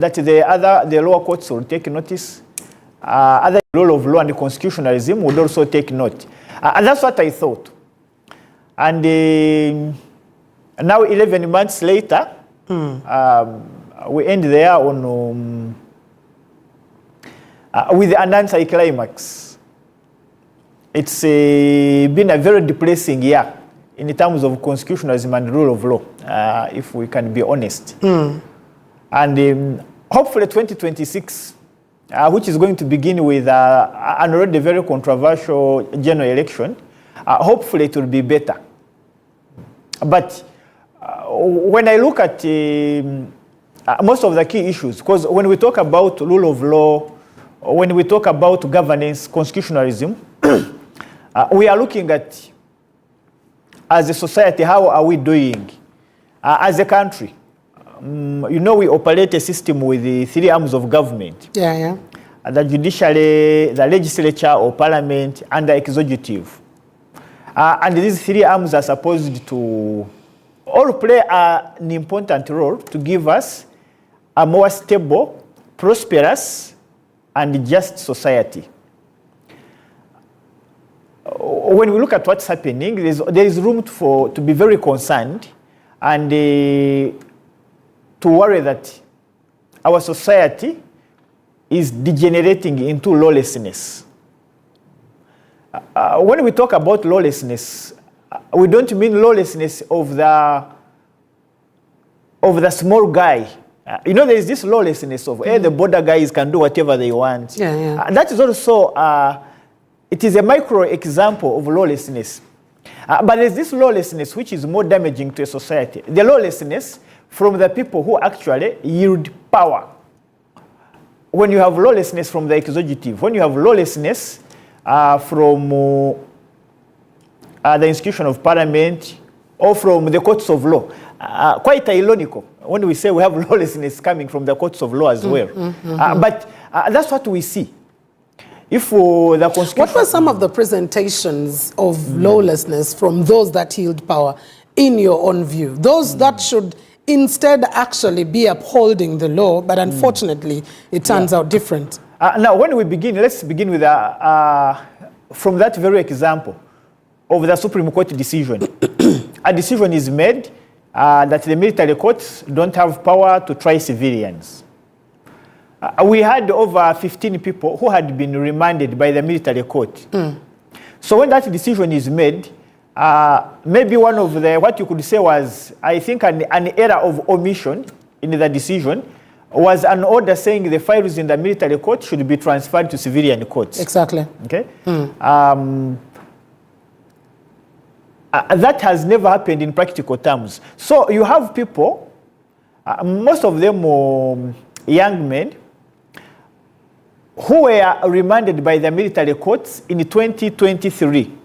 that the lower courts will take notice. Other rule of law and constitutionalism would also take note. And that's what I thought. And now 11 months later, we end there on with an anti-climax. It's been a very depressing year in terms of constitutionalism and rule of law, if we can be honest. And hopefully 2026, which is going to begin with an already very controversial general election, hopefully it will be better. But when I look at most of the key issues, because when we talk about rule of law, when we talk about governance, constitutionalism, we are looking at, as a society, how are we doing? As a country, we operate a system with the three arms of government. The judiciary, the legislature or parliament, and the executive. And these three arms are supposed to all play an important role to give us a more stable, prosperous, and just society. When we look at what's happening, there is room to be very concerned and to worry that our society is degenerating into lawlessness. When we talk about lawlessness, we don't mean lawlessness of the small guy. There is this lawlessness of the border guys can do whatever they want. That is also, it is a micro example of lawlessness. But there's this lawlessness which is more damaging to a society. The lawlessness from the people who actually yield power. When you have lawlessness from the executive, when you have lawlessness from the institution of parliament or from the courts of law, quite ironical when we say we have lawlessness coming from the courts of law as well. But that's what we see. If the constitution... What were some of the presentations of lawlessness from those that yield power, in your own view? Those that should instead actually be upholding the law, but unfortunately it turns out different. Now, when we begin, let's begin with from that very example of the Supreme Court decision. A decision is made that the military courts don't have power to try civilians. We had over 15 people who had been remanded by the military court. So when that decision is made, maybe one of what you could say was, I think, an error of omission in the decision was an order saying the files in the military court should be transferred to civilian courts. Exactly. Okay. That has never happened in practical terms. So you have people, most of them young men, who were remanded by the military courts in 2023.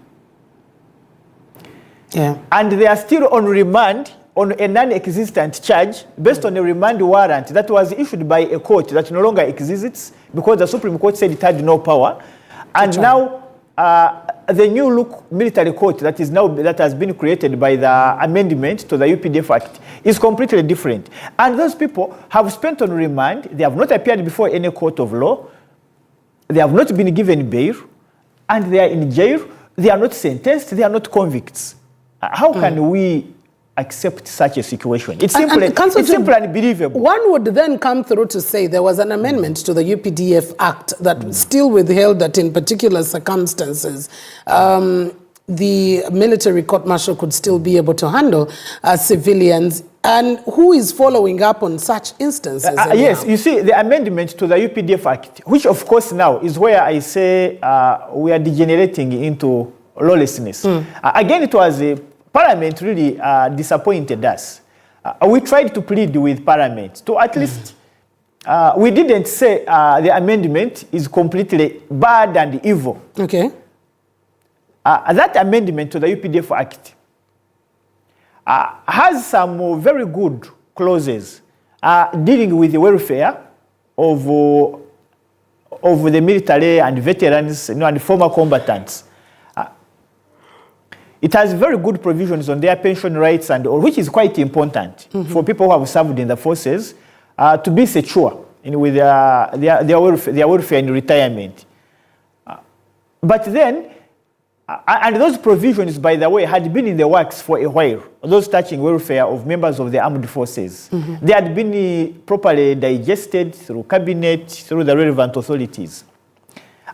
And they are still on remand on a non-existent charge based on a remand warrant that was issued by a court that no longer exists because the Supreme Court said it had no power. And now the new look military court that has been created by the amendment to the UPDF Act is completely different. And those people have spent on remand. They have not appeared before any court of law. They have not been given bail, and they are in jail. They are not sentenced. They are not convicts. How can we accept such a situation? It's simply unbelievable. One would then come through to say there was an amendment to the UPDF Act that still withheld that in particular circumstances, the military court-martial could still be able to handle civilians. And who is following up on such instances? Yes, you see, the amendment to the UPDF Act, which of course now is where I say we are degenerating into lawlessness. Again, it was Parliament really disappointed us. We tried to plead with Parliament to at least, we didn't say the amendment is completely bad and evil. Okay. That amendment to the UPDF Act has some very good clauses dealing with the welfare of the military and veterans, and former combatants. It has very good provisions on their pension rights and all, which is quite important for people who have served in the forces to be secure. with their welfare and retirement. But then, and those provisions, by the way, had been in the works for a while, those touching welfare of members of the armed forces. They had been properly digested through cabinet, through the relevant authorities.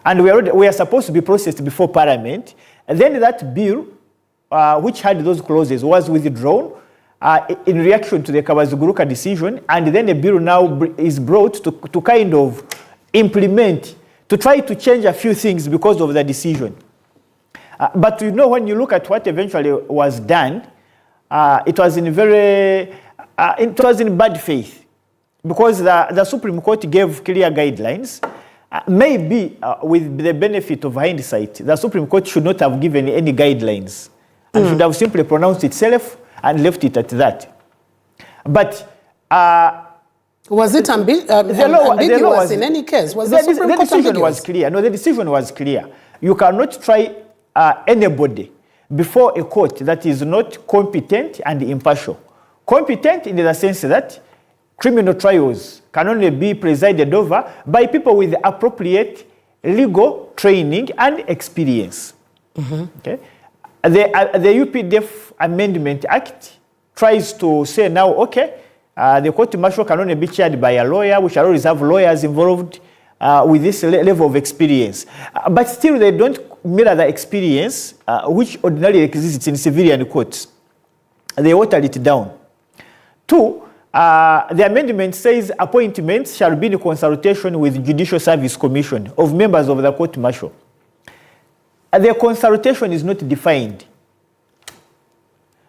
And we are supposed to be processed before Parliament. And then that bill, which had those clauses, was withdrawn in reaction to the Kabazuguruka decision. And then a bill now is brought to kind of implement, to try to change a few things because of the decision. But you know, when you look at what eventually was done, it was in bad faith, because the Supreme Court gave clear guidelines. Maybe with the benefit of hindsight, the Supreme Court should not have given any guidelines and should have simply pronounced itself and left it at that. But was it ambiguous in any case? Was the Supreme Court decision ambiguous? was clear. No, the decision was clear. You cannot try anybody before a court that is not competent and impartial. Competent in the sense that criminal trials can only be presided over by people with appropriate legal training and experience. Okay? The UPDF Amendment Act tries to say now, okay, the court martial can only be chaired by a lawyer. We shall always have lawyers involved with this level of experience. But still, they don't mirror the experience which ordinarily exists in civilian courts. They watered it down. 2, the amendment says appointments shall be in consultation with Judicial Service Commission of members of the court martial. The consultation is not defined.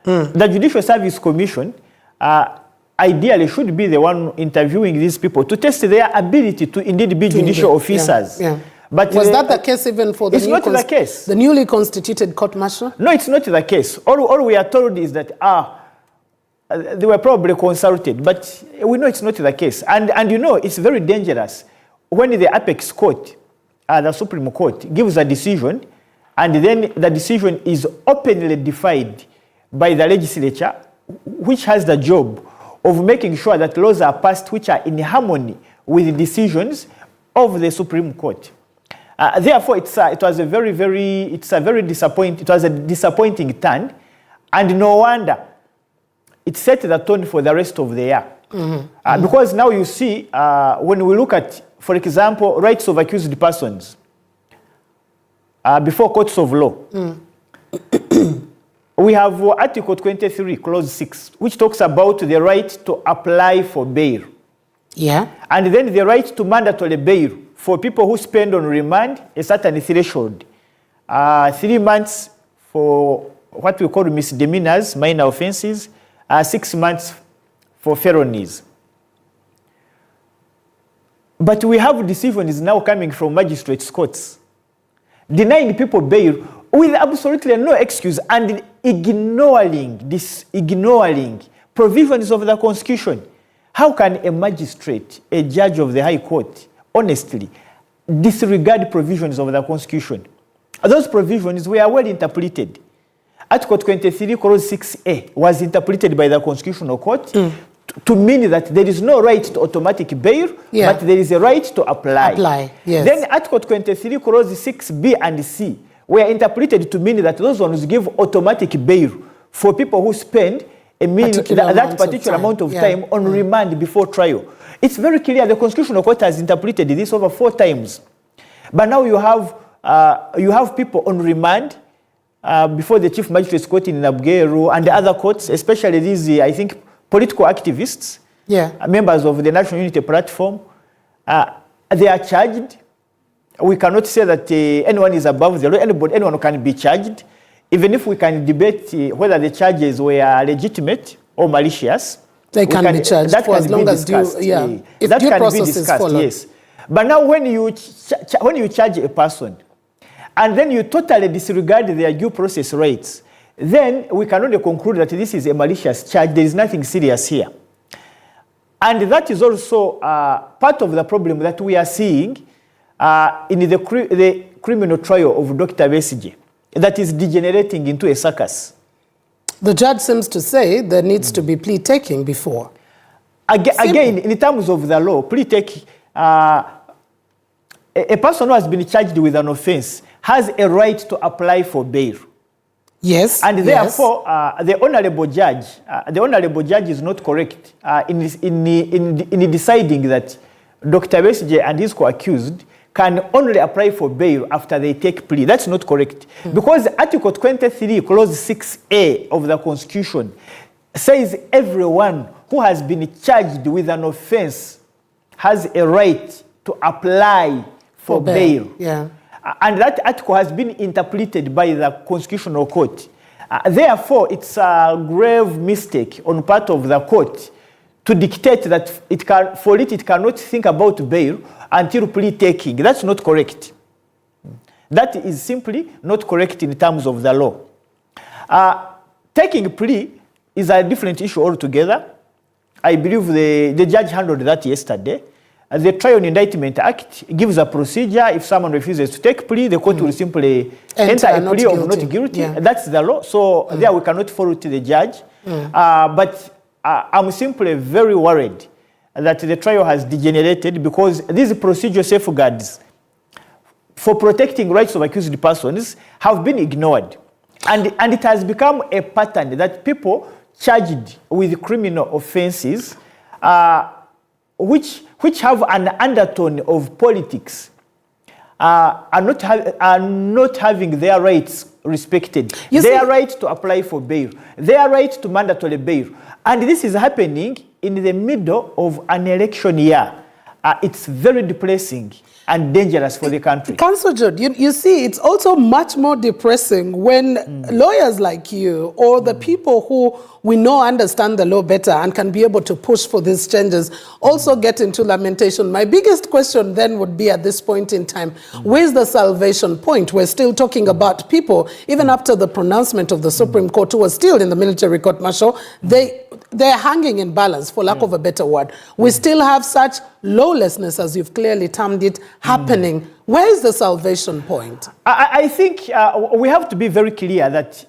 The Judicial Service Commission ideally should be the one interviewing these people to test their ability to indeed be judicial officers. Yeah. But was that the case even for the the newly constituted court martial? No, it's not the case. All we are told is that they were probably consulted, but we know it's not the case. And you know, it's very dangerous when the apex court, the Supreme Court, gives a decision, and then the decision is openly defied by the legislature, which has the job of making sure that laws are passed which are in harmony with the decisions of the Supreme Court. Therefore, it was a very disappointing turn, and no wonder it set the tone for the rest of the year. Because now you see, when we look at, for example, rights of accused persons before courts of law, we have Article 23, Clause 6, which talks about the right to apply for bail. Yeah. And then the right to mandatory bail for people who spend on remand a certain threshold. 3 months for what we call misdemeanors, minor offenses, 6 months for felonies. But we have decisions now coming from magistrates' courts denying people bail with absolutely no excuse and ignoring provisions of the Constitution. How can a magistrate, a judge of the High Court, honestly disregard provisions of the Constitution? Those provisions were well interpreted. Article 23, Clause 6A was interpreted by the Constitutional Court to mean that there is no right to automatic bail, but there is a right to apply. Yes. Then Article 23, Clause 6B and C were interpreted to mean that those ones give automatic bail for people who spend that particular amount of time on remand before trial. It's very clear the Constitutional Court has interpreted this over 4 times. But now you have people on remand before the Chief Magistrate's Court in Nabweru and the other courts, especially these, I think, political activists, members of the National Unity Platform. They are charged. We cannot say that anyone is above the law. Anyone can be charged. Even if we can debate whether the charges were legitimate or malicious, they can be charged for as long as if due process is followed. Yes. But now when you charge a person and then you totally disregard their due process rights, then we can only conclude that this is a malicious charge. There is nothing serious here. And that is also part of the problem that we are seeing in the criminal trial of Dr. Besigye, that is degenerating into a circus. The judge seems to say there needs to be plea taking before. Again, in terms of the law, a person who has been charged with an offense has a right to apply for bail. Yes. And therefore, the honorable judge is not correct in deciding that Dr. Besigye and his co-accused can only apply for bail after they take plea. That's not correct. Because Article 23, Clause 6A of the Constitution says everyone who has been charged with an offense has a right to apply for bail. Yeah. And that article has been interpreted by the Constitutional Court. Therefore, it's a grave mistake on part of the court to dictate that it cannot think about bail until plea taking. That's not correct. That is simply not correct in terms of the law. Taking plea is a different issue altogether. I believe the judge handled that yesterday. The Trial and Indictment Act gives a procedure. If someone refuses to take plea, the court will simply enter a plea of not guilty. Yeah. That's the law. So there we cannot follow to the judge. But I'm simply very worried that the trial has degenerated because these procedural safeguards for protecting rights of accused persons have been ignored. And it has become a pattern that people charged with criminal offenses which have an undertone of politics are not having their rights respected. Their right to apply for bail, their right to mandatory bail. And this is happening in the middle of an election year. It's very depressing and dangerous for the country. Councillor Jude, you see, it's also much more depressing when lawyers like you or the people who we know understand the law better and can be able to push for these changes also get into lamentation. My biggest question then would be at this point in time, where's the salvation point? We're still talking about people, even after the pronouncement of the Supreme Court, who was still in the military court martial, they're hanging in balance, for lack of a better word. We still have such lawlessness, as you've clearly termed it, happening. Where is the salvation point? I think we have to be very clear that